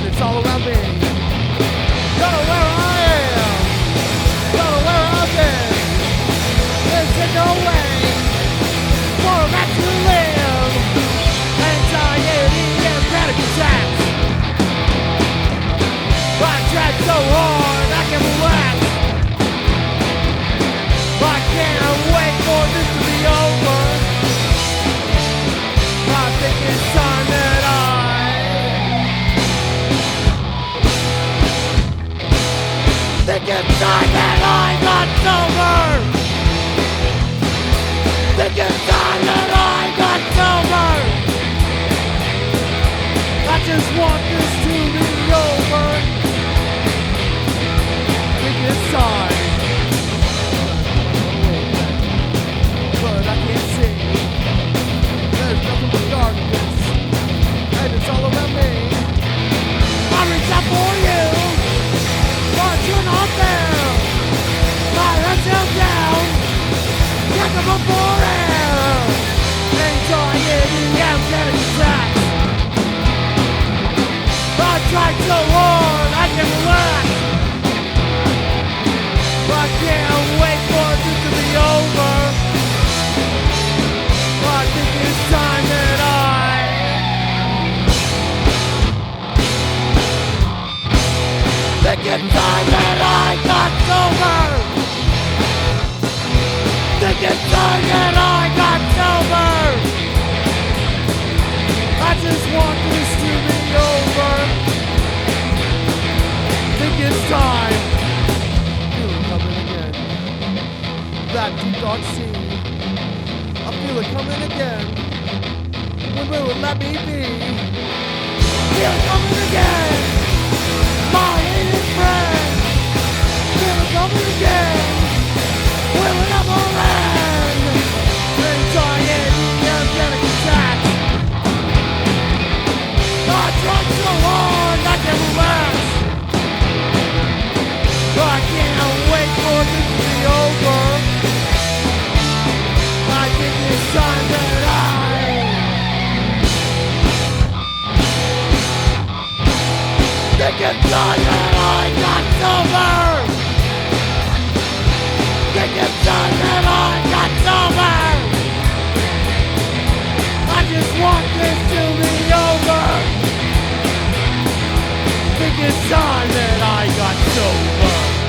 and it's all around me. Don't know where I am, don't know where I've been. There's no way for a man to live. Anxiety and panic attacks. I tried so hard I can relax. I can't wait for this to be over. I think it's time that think it's time that I got sober. Think it's time that I got sober. I just want this to be over. Think it's time, but I can't see. There's nothing but darkness, and it's all around me. I reach out for you, but you're not there. My head's held down, can't come up for air. Anxiety and panic attacks. I tried so hard I can relax. I can't wait for this to be over. I think it's time that think it's time that I got sober. Think it's time that I got sober. I just want this to be over. Think it's time. Feel it coming again. That deep dark sea. I feel it coming again. When will it let me be? Feel it coming again. My hated friend. Feel it coming again. Will it ever end? Anxiety and panic attacks. I tried so hard I can relax. I can't wait for this to be over. I think it's time that think it's time that I got sober. Think it's time that I got sober. I just want this to be over. Think it's time that I got sober.